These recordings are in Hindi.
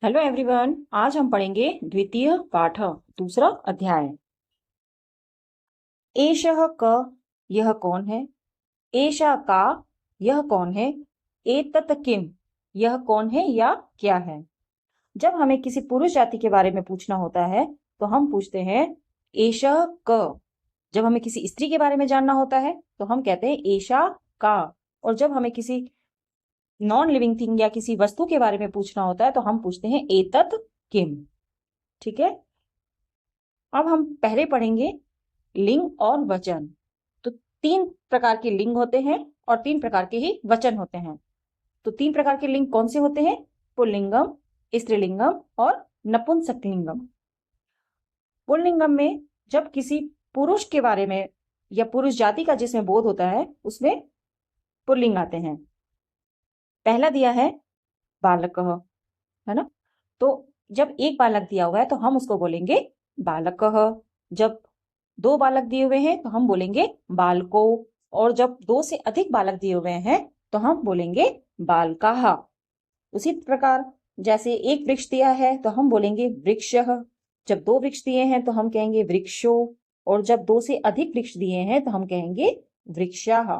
Hello everyone. आज हम पढ़ेंगे द्वितीय पाठ दूसरा अध्याय। एषः क, यह कौन है। एषा का, यह कौन है। एतत् किम, यह कौन है या क्या है। जब हमें किसी पुरुष जाति के बारे में पूछना होता है तो हम पूछते हैं एषः क। जब हमें किसी स्त्री के बारे में जानना होता है तो हम कहते हैं एषा का। और जब हमें किसी नॉन लिविंग थिंग या किसी वस्तु के बारे में पूछना होता है तो हम पूछते हैं एतत् किम। ठीक है। अब हम पहले पढ़ेंगे लिंग और वचन। तो तीन प्रकार के लिंग होते हैं और तीन प्रकार के ही वचन होते हैं। तो तीन प्रकार के लिंग कौन से होते हैं? पुल्लिंगम, स्त्रीलिंगम और नपुंसकलिंगम। पुल्लिंगम में जब किसी पुरुष के बारे में या पुरुष जाति का जिसमें बोध होता है उसमें पुल्लिंग आते हैं। पहला दिया है बालक, है ना। तो जब एक बालक दिया हुआ है तो हम उसको बोलेंगे बालक। जब दो बालक दिए हुए हैं तो हम बोलेंगे बालको। और जब दो से अधिक बालक दिए हुए हैं तो हम बोलेंगे बालकाः। उसी प्रकार जैसे एक वृक्ष दिया है तो हम बोलेंगे वृक्षः। जब दो वृक्ष दिए हैं तो हम कहेंगे वृक्षो। और जब दो से अधिक वृक्ष दिए हैं तो हम कहेंगे वृक्षाः।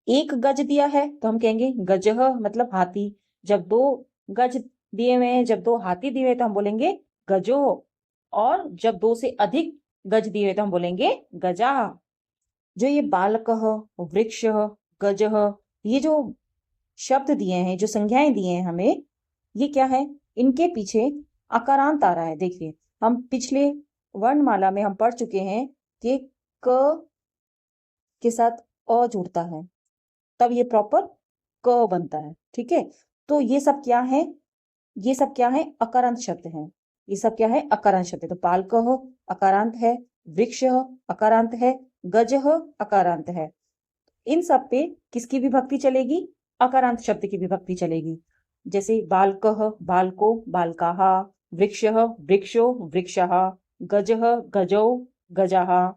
एक गज दिया है तो हम कहेंगे गजः, मतलब हाथी। जब दो गज दिए हुए हैं, जब दो हाथी दिए हुए तो हम बोलेंगे गजो। और जब दो से अधिक गज दिए हुए तो हम बोलेंगे गजा। जो ये बालकः, वृक्षः, गजः, ये जो शब्द दिए हैं, जो संज्ञाएं दिए हैं हमें, ये क्या है? इनके पीछे अकारांत आ रहा है। देखिए, हम पिछले वर्णमाला में हम पढ़ चुके हैं कि क के साथ अ जुड़ता है, तब ये प्रॉपर क बनता है। ठीक है। तो ये सब क्या है? ये सब क्या है? अकारांत शब्द हैं। ये सब क्या है? अकारांत शब्द है। तो बालकः अकारांत है, वृक्षः अकारांत है, गजः अकारांत है। इन सब पे किसकी विभक्ति चलेगी? अकारांत शब्द की विभक्ति चलेगी। जैसे बालकः बालको, बालकाः, वृक्षः वृक्षो, वृक्षाः, गजः गजौ, गजाः।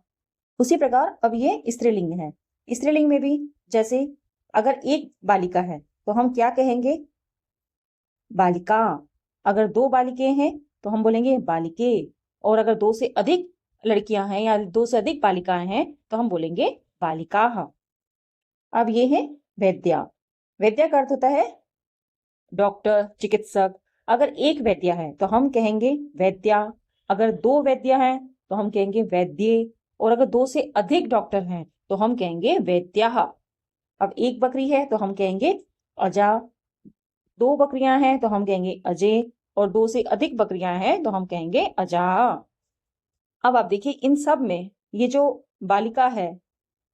उसी प्रकार अब ये स्त्रीलिंग है। स्त्रीलिंग में भी जैसे अगर एक बालिका है तो हम क्या कहेंगे? बालिका। अगर दो बालिके हैं तो हम बोलेंगे बालिके। और अगर दो से अधिक लड़कियां हैं या दो से अधिक बालिकाएं हैं तो हम बोलेंगे बालिकाः। अब ये है वैद्या। वैद्या का अर्थ होता है डॉक्टर, चिकित्सक। अगर एक वैद्या है तो हम कहेंगे वैद्या। अगर दो वैद्या हैं तो हम कहेंगे वैद्ये। और अगर दो से अधिक डॉक्टर हैं तो हम कहेंगे वैद्याः। अब एक बकरी है तो हम कहेंगे अजा। दो बकरियां हैं तो हम कहेंगे अजय। और दो से अधिक बकरियां हैं तो हम कहेंगे अजा। अब आप देखिए इन सब में ये जो बालिका है,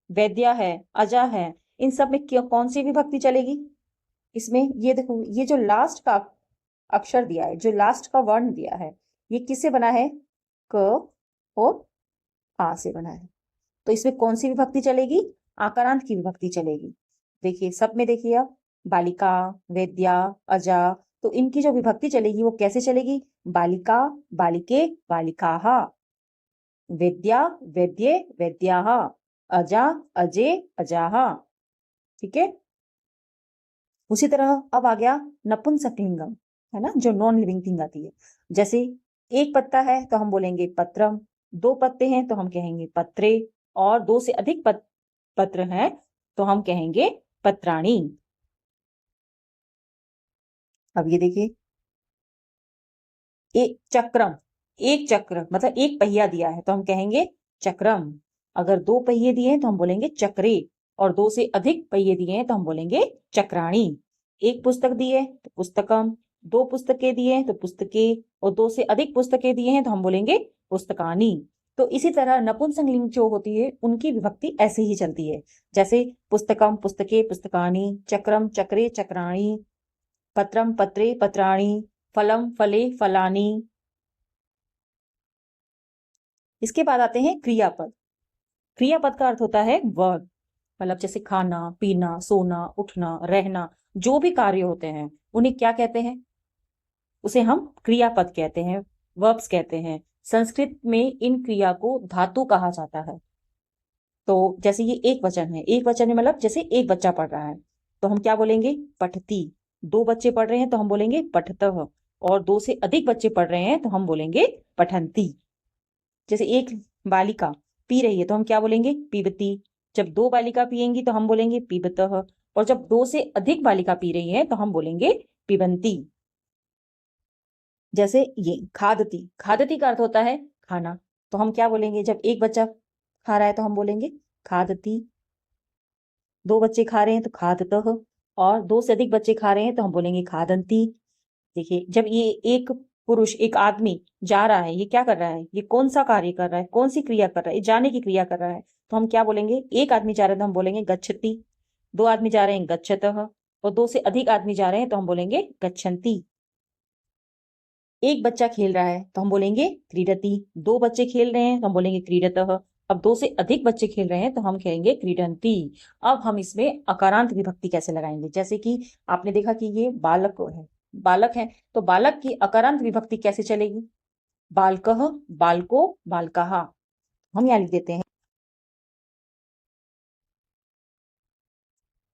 वैद्या है, अजा है, इन सब में कौन सी विभक्ति चलेगी? इसमें ये देखो, ये जो लास्ट का अक्षर दिया है, जो लास्ट का वर्ण दिया है, ये किससे बना है? क और आ से बना है। तो इसमें कौन सी विभक्ति चलेगी? आकारांत की विभक्ति चलेगी। देखिए सब में देखिए आप, बालिका, वेद्या, अजा, तो इनकी जो विभक्ति चलेगी वो कैसे चलेगी? बालिका, बालिके, बालिकाः, वेद्या, वेद्ये, वेद्याः, अजा, अजे, अजाः। ठीक है। उसी तरह अब आ गया नपुंसकलिंगम, है ना, जो नॉन लिविंग थिंग आती है। जैसे एक पत्ता है तो हम बोलेंगे पत्रम। दो पत्ते हैं तो हम कहेंगे पत्रे। और दो से अधिक पत्र हैं तो हम कहेंगे पत्राणी। अब ये देखिए, एक चक्रम, एक चक्र मतलब एक पहिया दिया है तो हम कहेंगे चक्रम। अगर दो पहिए दिए हैं तो हम बोलेंगे चक्रे। और दो से अधिक पहिए दिए हैं तो हम बोलेंगे चक्राणी। एक पुस्तक दी है तो पुस्तकम। दो पुस्तकें दिए हैं तो पुस्तके। और दो से अधिक पुस्तकें दिए हैं तो हम बोलेंगे पुस्तकानी। तो इसी तरह नपुंसकलिंग जो होती है उनकी विभक्ति ऐसे ही चलती है। जैसे पुस्तकम, पुस्तके, पुस्तकानी, चक्रम, चक्रे, चक्राणी, पत्रम, पत्रे, पत्राणी, फलम, फले, फलानी। इसके बाद आते हैं क्रियापद। क्रियापद का अर्थ होता है वर्ब। मतलब जैसे खाना, पीना, सोना, उठना, रहना, जो भी कार्य होते हैं उन्हें क्या कहते हैं? उसे हम क्रियापद कहते हैं, वर्ब्स कहते हैं। संस्कृत में इन क्रिया को धातु कहा जाता है। तो जैसे ये एक वचन है, एक वचन में मतलब जैसे एक बच्चा पढ़ रहा है तो हम क्या बोलेंगे? पठती। दो बच्चे पढ़ रहे हैं तो हम बोलेंगे पठतः। और 2 से अधिक बच्चे पढ़ रहे हैं तो हम बोलेंगे पठन्ति। जैसे एक बालिका पी रही है तो हम क्या बोलेंगे? पीबती। जब 2 बालिका पिएंगी तो हम बोलेंगे पीबतः, और जब 2 से अधिक बालिका पी रही है तो हम बोलेंगे पिबंती। जैसे ये खादती, खादती का अर्थ होता है खाना, तो हम क्या बोलेंगे? जब एक बच्चा खा रहा है तो हम बोलेंगे खादती, 2 बच्चे खा रहे हैं तो खादतः, और 2 से अधिक बच्चे खा रहे हैं तो हम बोलेंगे खादंती। देखिए, जब ये एक पुरुष, एक आदमी जा रहा है, ये क्या कर रहा है? ये कौन सा कार्य कर रहा है? कौन सी क्रिया कर रहा है? ये जाने की क्रिया कर रहा है, तो हम क्या बोलेंगे? एक आदमी जा रहा है तो हम बोलेंगे गच्छति, 2 आदमी जा रहे हैं गच्छतः, और 2 से अधिक आदमी जा रहे हैं तो हम बोलेंगे गच्छन्ति। एक बच्चा खेल रहा है तो हम बोलेंगे क्रीडति, 2 बच्चे खेल रहे हैं तो हम बोलेंगे क्रीडतः, अब 2 से अधिक बच्चे खेल रहे हैं तो हम कहेंगे क्रीडंती। अब हम इसमें अकारांत विभक्ति कैसे लगाएंगे? जैसे कि आपने देखा कि ये बालक है, बालक है, तो बालक की अकारांत विभक्ति कैसे चलेगी? बालकः, बालको, बालकाः। हम यहाँ लिख देते हैं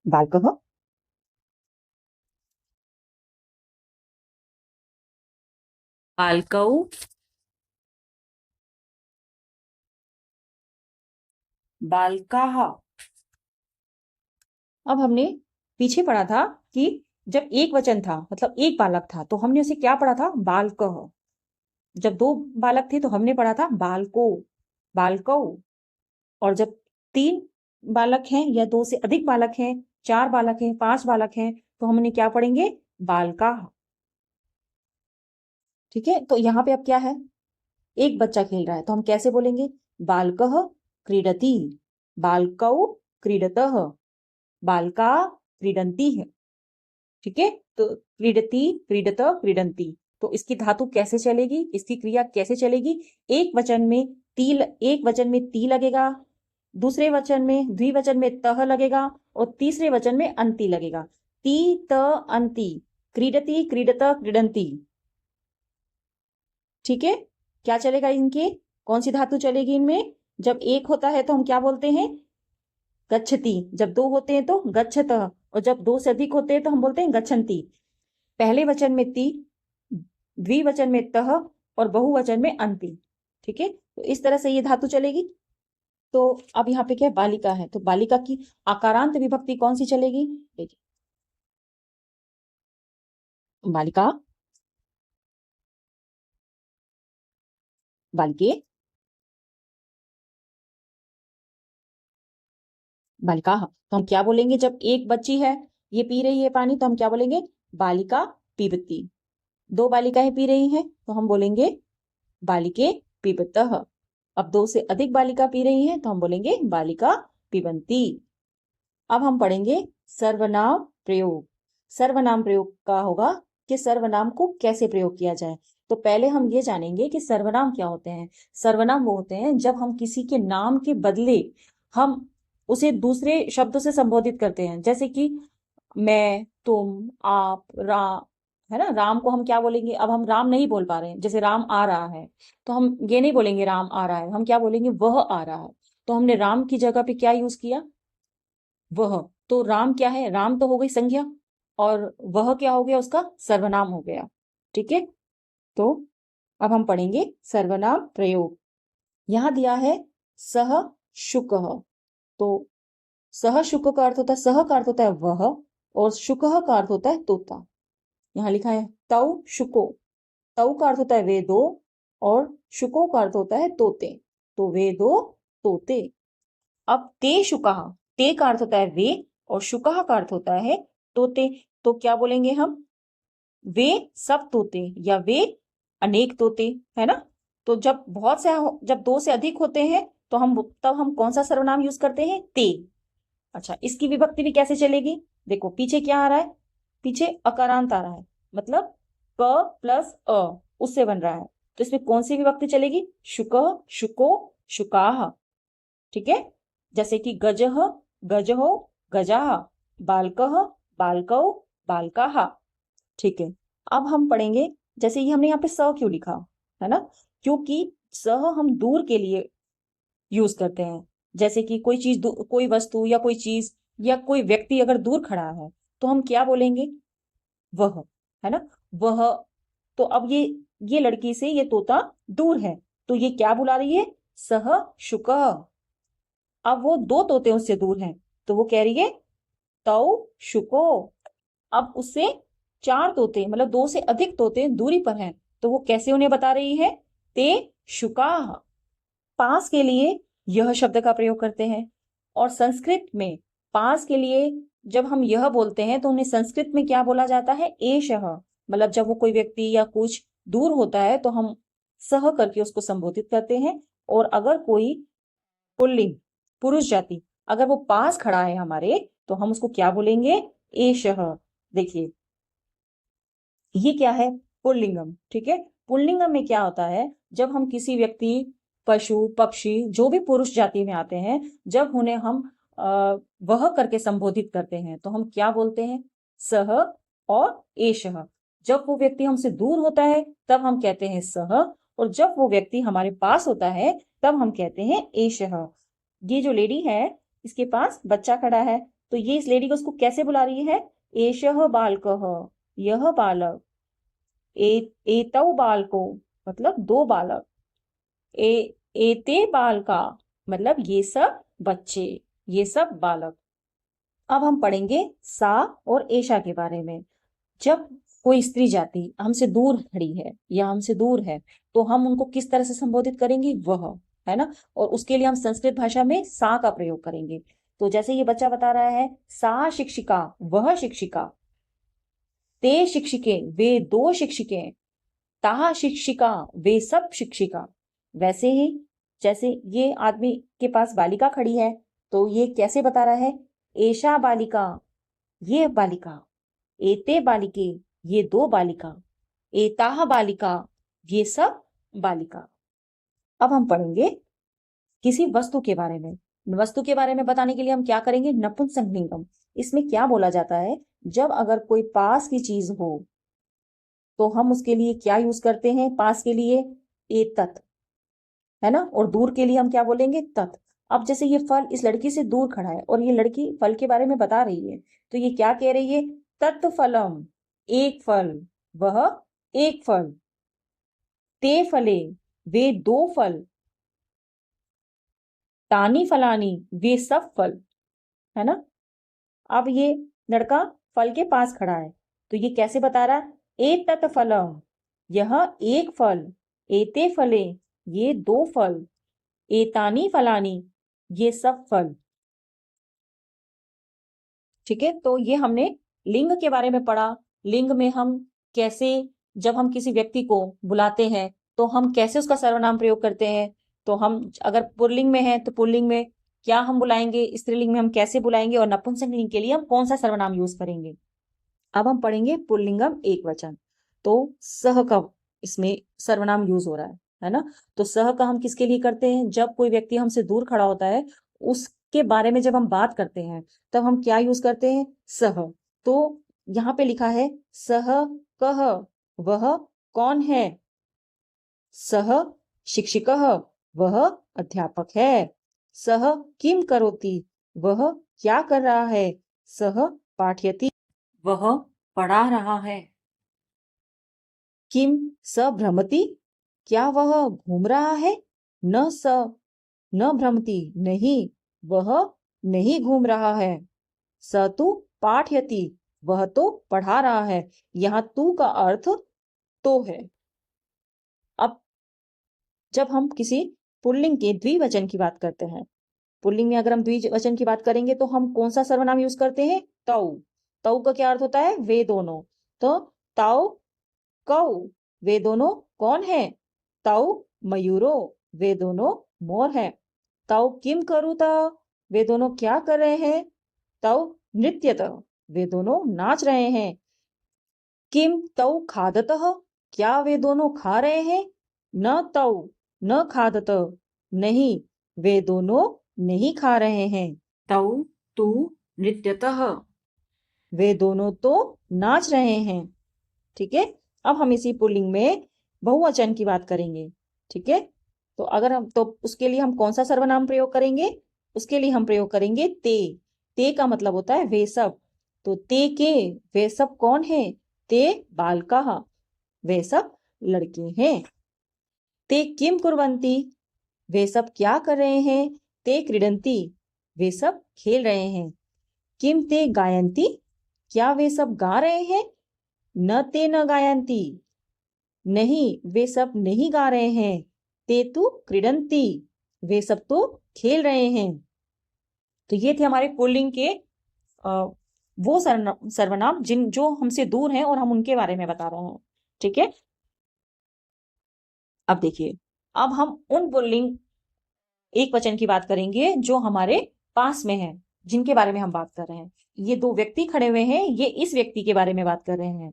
बालकः, बालकौ, बालकाः। अब हमने पीछे पढ़ा था कि जब एक वचन था, मतलब एक बालक था, तो हमने उसे क्या पढ़ा था? बालकः। जब 2 बालक थे तो हमने पढ़ा था बालको, बालकौ, और जब 3 बालक हैं या 2 से अधिक बालक हैं, 4 बालक हैं, 5 बालक हैं, तो हमने क्या पढ़ेंगे? बालकाः। ठीक है, तो यहाँ पे अब क्या है? एक बच्चा खेल रहा है तो हम कैसे बोलेंगे? बालकः क्रीडति, बालकौ क्रीडतः, बालका क्रीडन्ति है। ठीक है, तो क्रीडति, क्रीडत, क्रीडन्ति, तो इसकी धातु कैसे चलेगी? इसकी क्रिया कैसे चलेगी? एक वचन में ती लगेगा, दूसरे वचन में, द्विवचन में तह लगेगा, और तीसरे वचन में अंति लगेगा। ती त अंति, क्रीडति, क्रीडत, क्रीडन्ति। ठीक है, क्या चलेगा इनके? कौन सी धातु चलेगी इनमें? जब एक होता है तो हम क्या बोलते हैं? गच्छति। जब 2 होते हैं तो गच्छतः, और जब 2 से अधिक होते हैं तो हम बोलते हैं गच्छन्ति। पहले वचन में ती, द्विवचन में तह, और बहुवचन में अंति। ठीक है, तो इस तरह से ये धातु चलेगी। तो अब यहाँ पे क्या है? बालिका है, तो बालिका की आकारांत विभक्ति कौन सी चलेगी? देखिए, बालिका, बालिके, बालिका। तो हम क्या बोलेंगे? जब एक बच्ची है, ये पी रही है पानी, तो हम क्या बोलेंगे? बालिका पीबती। 2 बालिकाएं पी रही हैं तो हम बोलेंगे बालिके पीबतः। अब 2 से अधिक बालिका पी रही हैं तो हम बोलेंगे बालिका पिबन्ति। अब हम पढ़ेंगे सर्वनाम प्रयोग। सर्वनाम प्रयोग का होगा कि सर्वनाम को कैसे प्रयोग किया जाए। तो पहले हम ये जानेंगे कि सर्वनाम क्या होते हैं। सर्वनाम वो होते हैं जब हम किसी के नाम के बदले हम उसे दूसरे शब्दों से संबोधित करते हैं, जैसे कि मैं, तुम, आप, राम, है ना? राम को हम क्या बोलेंगे? अब हम राम नहीं बोल पा रहे हैं, जैसे राम आ रहा है, तो हम ये नहीं बोलेंगे राम आ रहा है, हम क्या बोलेंगे? वह आ रहा है। तो हमने राम की जगह पे क्या यूज किया? वह। तो राम क्या है? राम तो हो गई संज्ञा, और वह क्या हो गया? उसका सर्वनाम हो गया। ठीक है, तो अब हम पढ़ेंगे सर्वनाम प्रयोग। यहां दिया है सह शुकः। तो सह शुक का अर्थ होता है, सह का अर्थ होता है वह, और शुकः का अर्थ होता है तोता। यहाँ लिखा है तौ शुको। तौ का अर्थ होता है वे दो, और शुको का अर्थ होता है तोते। तो वे दो तोते। अब ते शुकः, ते का अर्थ होता है वे, और शुकः का अर्थ होता है तोते। तो क्या बोलेंगे हम? वे सब तोते, या वे अनेक तोते, है ना? तो जब 2 से अधिक होते हैं तो हम कौन सा सर्वनाम यूज करते हैं? ते। अच्छा, इसकी विभक्ति भी कैसे चलेगी? देखो पीछे क्या आ रहा है? पीछे अकारांत आ रहा है, मतलब क प्लस अ उससे बन रहा है, तो इसमें कौन सी विभक्ति चलेगी? शुक, शुको, शुकाह। ठीक है, जैसे कि गजः, गजहो, गजाः, बालकः, बालकौ, बालकाः। ठीक है, अब हम पढ़ेंगे, जैसे ये हमने यहाँ पे स क्यों लिखा है ना? क्योंकि स हम दूर के लिए यूज करते हैं। जैसे कि कोई चीज, कोई वस्तु या कोई चीज या कोई व्यक्ति अगर दूर खड़ा है तो हम क्या बोलेंगे? वह, है ना? वह तो अब ये लड़की से ये तोता दूर है, तो ये क्या बुला रही है? सह शुकः। अब वो दो तोते उससे दूर हैं, तो वो कह रही है तौ शुको। अब उससे चार तोते मतलब दो से अधिक तोते दूरी पर हैं, तो वो कैसे उन्हें बता रही है? ते शुकाः। पास के लिए यह शब्द का प्रयोग करते हैं, और संस्कृत में पास के लिए जब हम यह बोलते हैं तो उन्हें संस्कृत में क्या बोला जाता है? एषः। मतलब जब वो कोई व्यक्ति या कुछ दूर होता है तो हम सह करके उसको संबोधित करते हैं, और अगर कोई पुल्लिंग पुरुष जाति अगर वो पास खड़ा है हमारे, तो हम उसको क्या बोलेंगे? एषः। देखिए ये क्या है? पुल्लिंगम। ठीक है, पुल्लिंगम में क्या होता है, जब हम किसी व्यक्ति, पशु, पक्षी जो भी पुरुष जाति में आते हैं, जब उन्हें हम वह करके संबोधित करते हैं तो हम क्या बोलते हैं? सह और एषः। जब वो व्यक्ति हमसे दूर होता है तब हम कहते हैं सह, और जब वो व्यक्ति हमारे पास होता है तब हम कहते हैं एषः। ये जो लेडी है इसके पास बच्चा खड़ा है, तो ये इस लेडी को उसको कैसे बुला रही है? एषः बालकः, यह बालक। एतौ बालको मतलब दो बालक। एते बालका मतलब ये सब बच्चे, ये सब बालक। अब हम पढ़ेंगे सा और एशा के बारे में। जब कोई स्त्री जाति हमसे दूर खड़ी है या हमसे दूर है, तो हम उनको किस तरह से संबोधित करेंगे? वह, है ना। और उसके लिए हम संस्कृत भाषा में सा का प्रयोग करेंगे। तो जैसे ये बच्चा बता रहा है, सा शिक्षिका, वह शिक्षिका। ते शिक्षिके, वे दो शिक्षिके। ता शिक्षिका, वे सब शिक्षिका। वैसे ही जैसे ये आदमी के पास बालिका खड़ी है, तो ये कैसे बता रहा है? एषा बालिका, ये बालिका। एते बालिके, ये दो बालिका। एताः बालिका, ये सब बालिका। अब हम पढ़ेंगे किसी वस्तु के बारे में। वस्तु के बारे में बताने के लिए हम क्या करेंगे? नपुंसकलिंगम। इसमें क्या बोला जाता है? जब अगर कोई पास की चीज हो तो हम उसके लिए क्या यूज करते हैं? पास के लिए एतत्, है ना। और दूर के लिए हम क्या बोलेंगे? तत्। अब जैसे ये फल इस लड़की से दूर खड़ा है और ये लड़की फल के बारे में बता रही है, तो ये क्या कह रही है? तत् फलम, एक फल। वह एक फल। ते फले, वे दो फल। तानी फलानी, वे सब फल, है ना। अब ये लड़का फल के पास खड़ा है, तो ये कैसे बता रहा है? एतत् फलम, यह एक फल। एते फले, ये दो फल। एतानी फलानी, ये सब फल। ठीक है, तो ये हमने लिंग के बारे में पढ़ा। लिंग में हम कैसे, जब हम किसी व्यक्ति को बुलाते हैं तो हम कैसे उसका सर्वनाम प्रयोग करते हैं। तो हम अगर पुल्लिंग में है तो पुल्लिंग में क्या हम बुलाएंगे, स्त्रीलिंग में हम कैसे बुलाएंगे, और नपुंसकलिंग के लिए हम कौन सा सर्वनाम यूज करेंगे। अब हम पढ़ेंगे पुल्लिंगम एक वचन। तो सह का इसमें सर्वनाम यूज हो रहा है ना। तो सह का हम किसके लिए करते हैं? जब कोई व्यक्ति हमसे दूर खड़ा होता है, उसके बारे में जब हम बात करते हैं तब हम क्या यूज करते हैं? सह। तो यहाँ पे लिखा है सह कह, वह कौन है? सह शिक्षिकः, वह अध्यापक है। सह किम करोति, वह क्या कर रहा है? सह पाठयति, वह पढ़ा रहा है। किम स भ्रमति, क्या वह घूम रहा है? न स न भ्रमति, नहीं, वह नहीं घूम रहा है। स तु पाठयति, वह तो पढ़ा रहा है। यहाँ तू का अर्थ तो है। अब जब हम किसी पुल्लिंग के द्विवचन की बात करते हैं, पुल्लिंग में अगर हम द्विवचन की बात करेंगे तो हम कौन सा सर्वनाम यूज करते हैं? तौ। तौ का क्या अर्थ होता है? वे दोनों। तो तौ कौ, वे दोनों कौन है? तौ मयूरो, वे दोनों मोर है। तौ किम करुता, वे दोनों क्या कर रहे हैं? तौ नृत्यत, वे दोनों नाच रहे हैं। किम तौ खादतः, क्या वे दोनों खा रहे हैं? न तौ न खादत, नहीं, वे दोनों नहीं खा रहे हैं। तौ तू नृत्यतः, वे दोनों तो नाच रहे हैं। ठीक है, अब हम इसी पुल्लिंग में बहुवचन की बात करेंगे। ठीक है, तो अगर हम तो उसके लिए हम कौन सा सर्वनाम प्रयोग करेंगे? उसके लिए हम प्रयोग करेंगे ते। ते का मतलब होता है वे सब। तो ते के, वे सब कौन है? ते बालकाः, वे सब लड़के हैं। ते किम कुर्वन्ति, वे सब क्या कर रहे हैं। ते क्रीडन्ति, वे सब खेल रहे हैं। किम ते गायन्ति, क्या वे सब गा रहे हैं। न ते न गायन्ति, नहीं वे सब नहीं गा रहे हैं। ते तु क्रीडन्ति, वे सब तो खेल रहे हैं। तो ये थे हमारे पुल्लिंग के वो सर्वनाम जो हमसे दूर हैं और हम उनके बारे में बता रहे हैं। ठीक है, अब देखिए, अब हम उन पुल्लिंग एक वचन की बात करेंगे जो हमारे पास में है, जिनके बारे में हम बात कर रहे हैं। ये दो व्यक्ति खड़े हुए हैं, ये इस व्यक्ति के बारे में बात कर रहे हैं।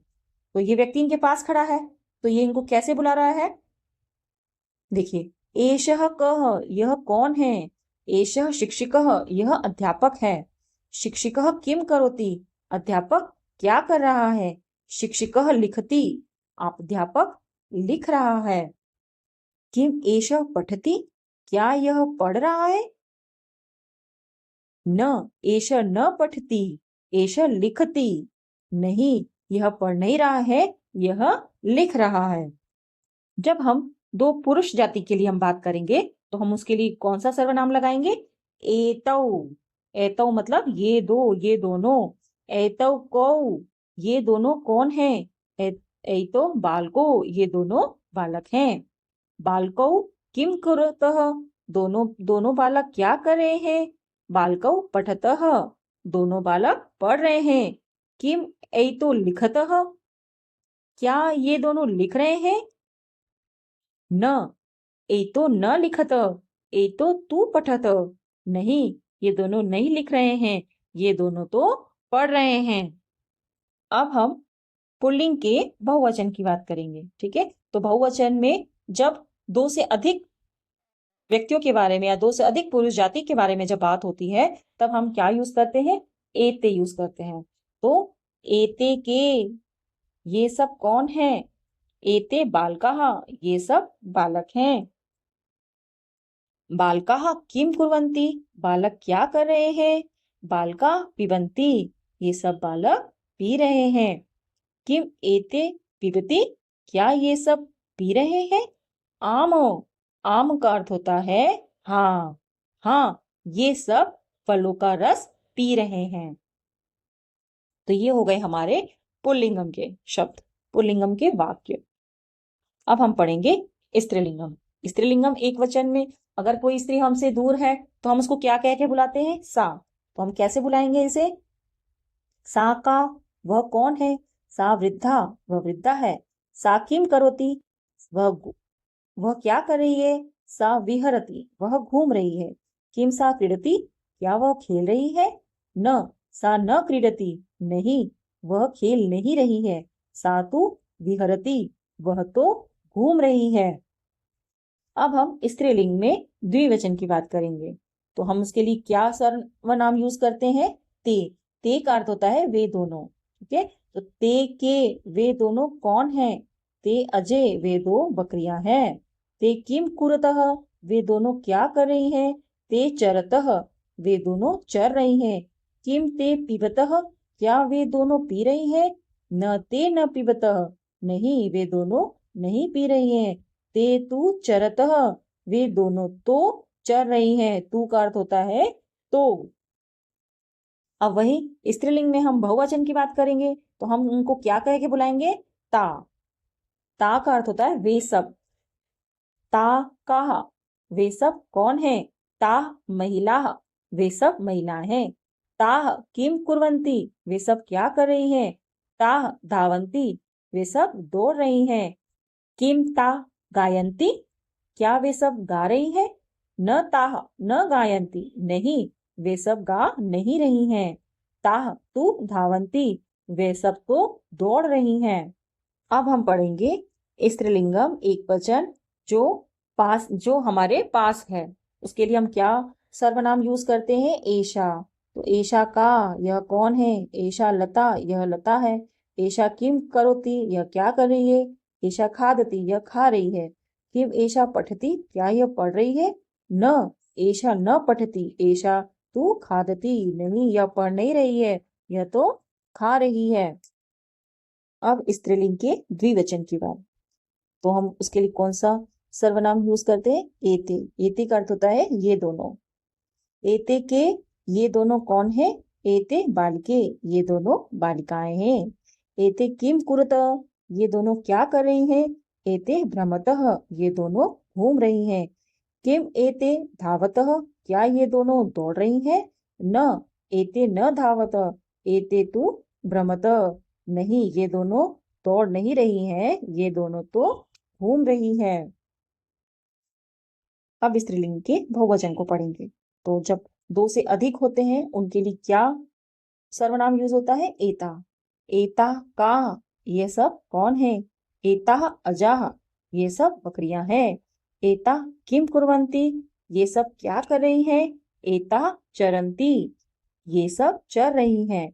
तो ये व्यक्ति इनके पास खड़ा है, तो ये इनको कैसे बुला रहा है। देखिए, एषः कः, यह कौन है। एषः शिक्षकः, यह अध्यापक है। शिक्षकः किम करोति, अध्यापक क्या कर रहा है। शिक्षकः लिखति, अध्यापक लिख रहा है। किम एषः पठति, क्या यह पढ़ रहा है। न एषः न पठति, एषः लिखति, नहीं यह पढ़ नहीं रहा है, यह लिख रहा है। जब हम दो पुरुष जाति के लिए हम बात करेंगे तो हम उसके लिए कौन सा सर्वनाम लगाएंगे। एतौ, एतौ मतलब ये दो, ये दोनों। एतौ कौ, ये दोनों कौन है। एतौ बालको, ये दोनों बालक हैं। बालकौ किम कुरुतः, दोनों बालक क्या कर रहे हैं। बालकौ पठतः, दोनों बालक पढ़ रहे हैं। किम एतौ लिखतः, क्या ये दोनों लिख रहे हैं। न एतो न लिखत, एतो तू पठत, नहीं ये दोनों नहीं लिख रहे हैं, ये दोनों तो पढ़ रहे हैं। अब हम पुल्लिंग के बहुवचन की बात करेंगे। ठीक है, तो बहुवचन में जब दो से अधिक व्यक्तियों के बारे में या दो से अधिक पुरुष जाति के बारे में जब बात होती है तब हम क्या यूज करते हैं, एते यूज करते हैं। तो एते के, ये सब कौन है। एते बालकाः, ये सब बालक हैं। बालकाः किम कुर्वन्ति, बालक क्या कर रहे हैं। बालका पिबन्ति, ये सब बालक पी रहे हैं। किम एते पिबति, क्या ये सब पी रहे हैं। आम, आम का अर्थ होता है हाँ, हाँ ये सब फलों का रस पी रहे हैं। तो ये हो गए हमारे पुल्लिंगम के शब्द, पुल्लिंगम के वाक्य। अब हम पढ़ेंगे स्त्रीलिंगम। स्त्रीलिंगम एक वचन में अगर कोई स्त्री हमसे दूर है तो हम उसको क्या कह के बुलाते हैं, सा। तो हम कैसे बुलाएंगे इसे। सा का, वह कौन है। सा वृद्धा, वह वृद्धा है। सा किम करोति, वह क्या कर रही है। सा विहरति, वह घूम रही है। किम सा क्रीडति, क्या वह खेल रही है। न सा न क्रीडति, नहीं वह खेल नहीं रही है। सा तु विहरति, वह तो घूम रही है। अब हम स्त्रीलिंग में द्विवचन की बात करेंगे तो हम उसके लिए क्या सर्वनाम यूज करते हैं, ते। ते का अर्थ होता है वे दोनों। ठीक है, तो ते के, वे दोनों कौन है। ते अजय, वे दो बकरियां हैं। ते किम कुरतः, वे दोनों क्या कर रही हैं। ते चरतः, वे दोनों चर रही हैं। किम ते पिबतः, क्या वे दोनों पी रही हैं। न ते न पिबतः, नहीं वे दोनों नहीं पी रही हैं। ते तू चरतः, वे दोनों तो चर रही हैं। तू का अर्थ होता है तो। अब वही स्त्रीलिंग में हम बहुवचन की बात करेंगे तो हम उनको क्या कह के बुलाएंगे, ता। ता का अर्थ होता है वे सब। ता काहा, वे सब कौन है। ताह महिला, वे सब महिलाएं हैं। ताह किम कुर्वन्ति, वे सब क्या कर रही हैं। ताह धावन्ति, वे सब दौड़ रही हैं। किम ता गायन्ति, क्या वे सब गा रही हैं। न ताह न गायन्ति, नहीं वे सब गा नहीं रही हैं। ताह तु धावन्ति, वे सब तो दौड़ रही हैं। अब हम पढ़ेंगे स्त्रीलिंगम एक वचन जो हमारे पास है। उसके लिए हम क्या सर्वनाम यूज करते हैं, एषा। तो एषा का, यह कौन है। एषा लता, यह लता है। एषा किम करोति, यह क्या कर रही है। एषा खादति, यह खा रही है। किम एषा पठति, क्या यह पढ़ रही है। न एषा न पठति, एषा तू खादति, नहीं यह पढ़ नहीं रही है, यह तो खा रही है। अब स्त्रीलिंग के द्विवचन की बात, तो हम उसके लिए कौन सा सर्वनाम यूज करते हैं? एते। एते का अर्थ होता है ये दोनों। एते के ये दोनों कौन है? एते बालिके, ये दोनों बालिकाएं हैं। एते किम कुरुत, ये दोनों क्या कर रही हैं? एते भ्रमतः, ये दोनों घूम रही हैं। किम एते धावतः, क्या ये दोनों दौड़ रही हैं? न एते न धावत, एते तु भ्रमत, नहीं ये दोनों दौड़ नहीं रही हैं, ये दोनों तो घूम रही हैं। अब स्त्रीलिंग के बहुवचन को पढ़ेंगे। तो जब दो से अधिक होते हैं उनके लिए क्या सर्वनाम यूज होता है? एता। एता का, ये सब कौन है? एता अजाह, ये सब बकरियां हैं। एता किम कुर्वन्ति, ये सब क्या कर रही हैं? एता चरन्ति, ये सब चर रही हैं।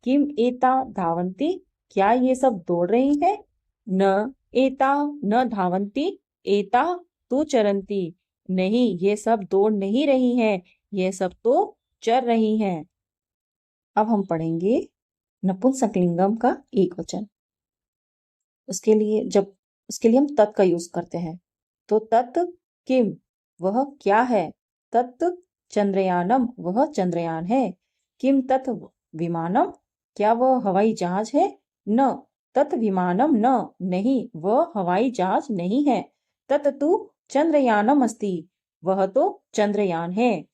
किम एता धावन्ति, क्या ये सब दौड़ रही हैं? न एता न धावन्ति, एता तु चरन्ति, नहीं ये सब दौड़ नहीं रही हैं, ये सब तो चर रही हैं। अब हम पढ़ेंगे नपुंसकलिंगम का एक वचन। उसके लिए हम तत् का यूज करते हैं। तो तत् किम, वह क्या है? तत् चंद्रयानम, वह चंद्रयान है। किम तत् विमानम, क्या वह हवाई जहाज है? न तत् विमानम न, नहीं वह हवाई जहाज नहीं है। तत् तु चंद्रयानम अस्ति, वह तो चंद्रयान है।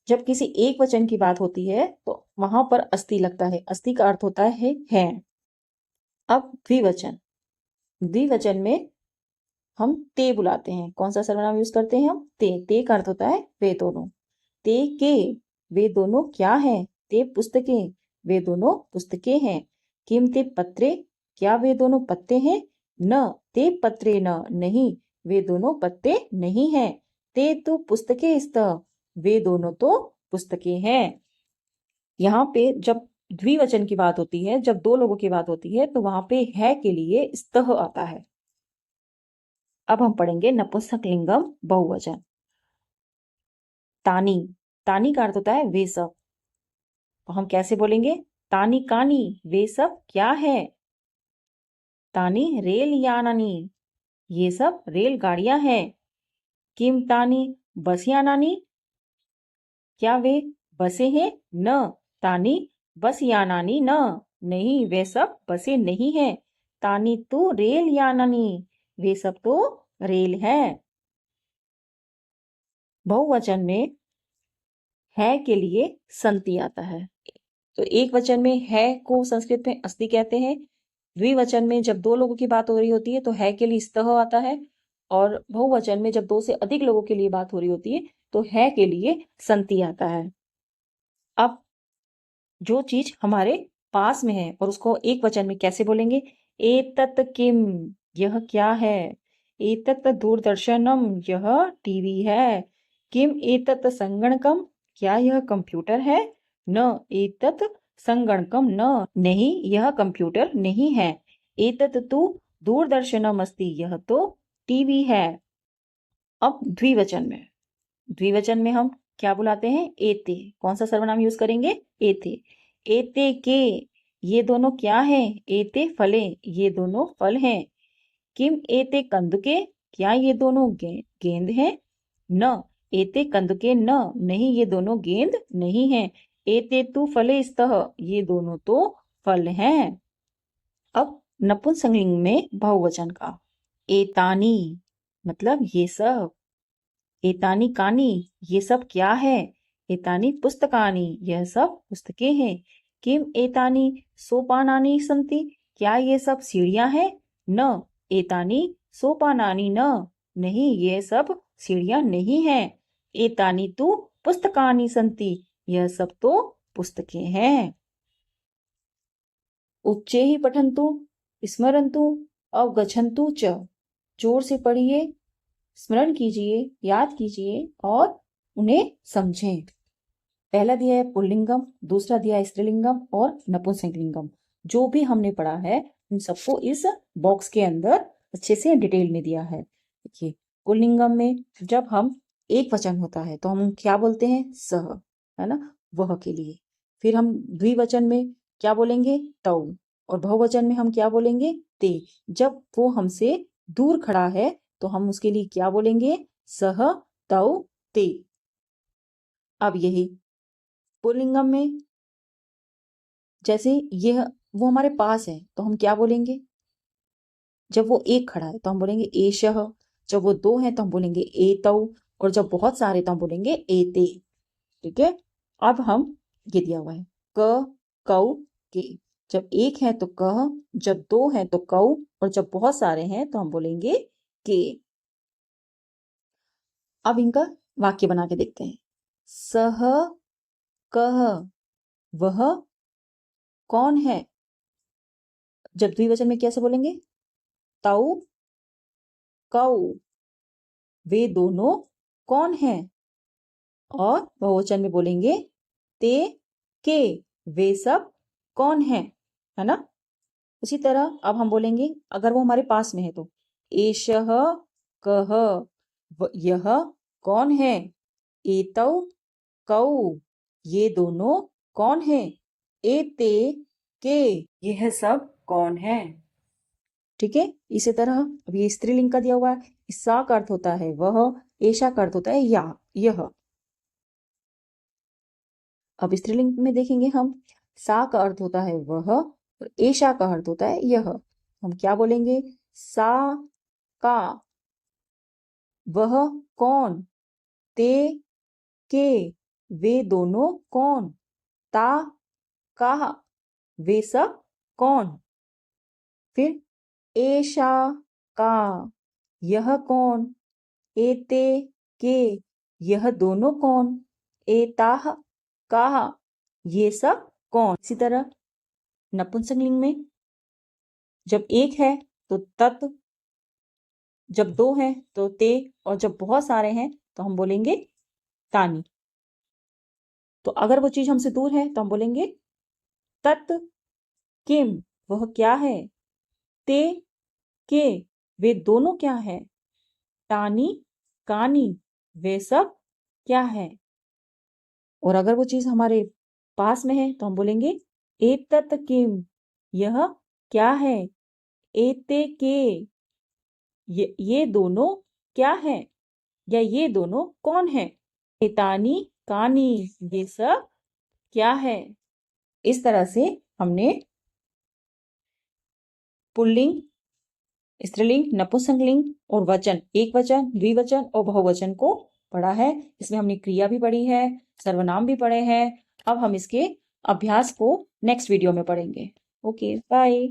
जब किसी एक वचन की बात होती है तो वहां पर अस्ति लगता है। अस्ति का अर्थ होता है। अब द्विवचन, द्विवचन में हम ते बुलाते हैं। कौन सा सर्वनाम यूज करते हैं हम? ते। ते का अर्थ होता है वे दोनों। ते के, वे दोनों क्या हैं? ते पुस्तकें, वे दोनों पुस्तकें हैं। किम ते पत्रे, क्या वे दोनों पत्ते हैं? न ते पत्रे न, नहीं वे दोनों पत्ते नहीं हैं। ते तो पुस्तकें स्तः, वे दोनों तो पुस्तकें हैं। यहाँ पे जब द्विवचन की बात होती है, जब दो लोगों की बात होती है, तो वहां पे है के लिए स्तः आता है। अब हम पढ़ेंगे नपुंसकलिंगम बहुवचन। तानी, तानी का अर्थ होता है वे सब। तो हम कैसे बोलेंगे? तानी कानी, वे सब क्या है? तानी रेल यानानी, ये सब रेलगाड़ियां हैं। किम तानी बस यानानी, क्या वे बसें हैं? न तानी बस यानानी न, नहीं वे सब बसें नहीं हैं। तानी तो रेल यानानी, वे सब तो रेल है। बहुवचन में है के लिए संति आता है। तो एक वचन में है को संस्कृत में अस्ति कहते हैं। द्विवचन में जब दो लोगों की बात हो रही होती है तो है के लिए स्तः आता है। और बहुवचन में जब दो से अधिक लोगों के लिए बात हो रही होती है तो है के लिए संति आता है। अब जो चीज हमारे पास में है और उसको एक वचन में कैसे बोलेंगे? एतत् किम, यह क्या है? एतत् दूरदर्शनम, यह टीवी है। किम एतत् संगणकम, क्या यह कंप्यूटर है? न एतत् संगणकम न, नहीं यह कंप्यूटर नहीं है। एतत् तु दूरदर्शनम अस्ति, यह तो टीवी है। अब द्विवचन में हम क्या बुलाते हैं? एते। कौन सा सर्वनाम यूज करेंगे? एते। एते के, ये दोनों क्या है? एते फले, ये दोनों फल हैं। किम एते कंदुके, क्या ये दोनों गेंद हैं? न एते कंदुके न, नहीं ये दोनों गेंद नहीं हैं। एते तु फले स्तः, ये दोनों तो फल हैं। अब नपुंसकलिंग में बहुवचन का, एतानी मतलब ये सब। एतानी कानी, ये सब क्या है? एतानी पुस्तकानी, यह सब पुस्तकें हैं। किम एतानी सोपानानी संति, क्या ये सब सीढ़ियां हैं? न एतानी सोपानानी न, नहीं ये सब सीढ़ियां नहीं हैं। एतानी तु पुस्तकानी संति, यह सब तो पुस्तकें हैं। उच्चैः पठन्तु स्मरन्तु अवगच्छन्तु च, जोर से पढ़िए, स्मरण कीजिए, याद कीजिए और उन्हें समझें। पहला दिया है पुल्लिंगम, दूसरा दिया है स्त्रीलिंगम और नपुंसकलिंगम। जो भी हमने पढ़ा है उन सबको इस बॉक्स के अंदर अच्छे से डिटेल में दिया है। देखिए, पुल्लिंगम में जब हम एक वचन होता है तो हम क्या बोलते हैं? सह, है ना, वह के लिए। फिर हम द्विवचन में क्या बोलेंगे? तौ। और बहुवचन में हम क्या बोलेंगे? ते। जब वो हमसे दूर खड़ा है तो हम उसके लिए क्या बोलेंगे? सह, तौ, ते। अब यही पुल्लिंगम में जैसे यह वो हमारे पास है तो हम क्या बोलेंगे? जब वो एक खड़ा है तो हम बोलेंगे एषः, जब वो दो हैं तो हम बोलेंगे एतौ, और जब बहुत सारे तो हम बोलेंगे एते। ठीक है, अब हम ये दिया हुआ है क, कौ, के। जब एक है तो कह, जब दो हैं तो कौ, और जब बहुत सारे हैं तो हम बोलेंगे के। अब इनका वाक्य बना के देखते हैं। सह कह वह कौन है। जब द्विवचन में कैसे बोलेंगे? तौ कौ वे दोनों कौन हैं। और बहुवचन में बोलेंगे ते के वे सब कौन हैं, है ना। उसी तरह अब हम बोलेंगे अगर वो हमारे पास में है तो एषः कह यह कौन है। एतौ कौ ये दोनों कौन है। एते के यह सब कौन है। ठीक है, इसी तरह अब ये स्त्रीलिंग का दिया हुआ है। सा का अर्थ होता है वह, एषा का अर्थ होता है या, यह। अब स्त्रीलिंग में देखेंगे हम, सा का अर्थ होता है वह और एषा का अर्थ होता है यह। हम क्या बोलेंगे? सा का वह कौन, ते के वे दोनों कौन, ता का वे सब कौन। फिर एषा का यह कौन, एते के यह दोनों कौन, एताह का ये सब कौन। इसी तरह नपुंसकलिंग में जब एक है तो तत्, जब दो हैं तो ते, और जब बहुत सारे हैं तो हम बोलेंगे तानी। तो अगर वो चीज हमसे दूर है तो हम बोलेंगे तत् किम वह क्या है। ते के वे दोनों क्या है। तानी कानी वे सब क्या है। और अगर वो चीज हमारे पास में है तो हम बोलेंगे एतत् किम यह क्या है। एते के ये दोनों क्या है, या ये दोनों कौन है। एतानी कानी ये सब क्या है। इस तरह से हमने पुल्लिंग, स्त्रीलिंग, नपुंसकलिंग और वचन, एक वचन, द्विवचन और बहुवचन को पढ़ा है। इसमें हमने क्रिया भी पढ़ी है, सर्वनाम भी पढ़े हैं। अब हम इसके अभ्यास को नेक्स्ट वीडियो में पढ़ेंगे। Okay, bye.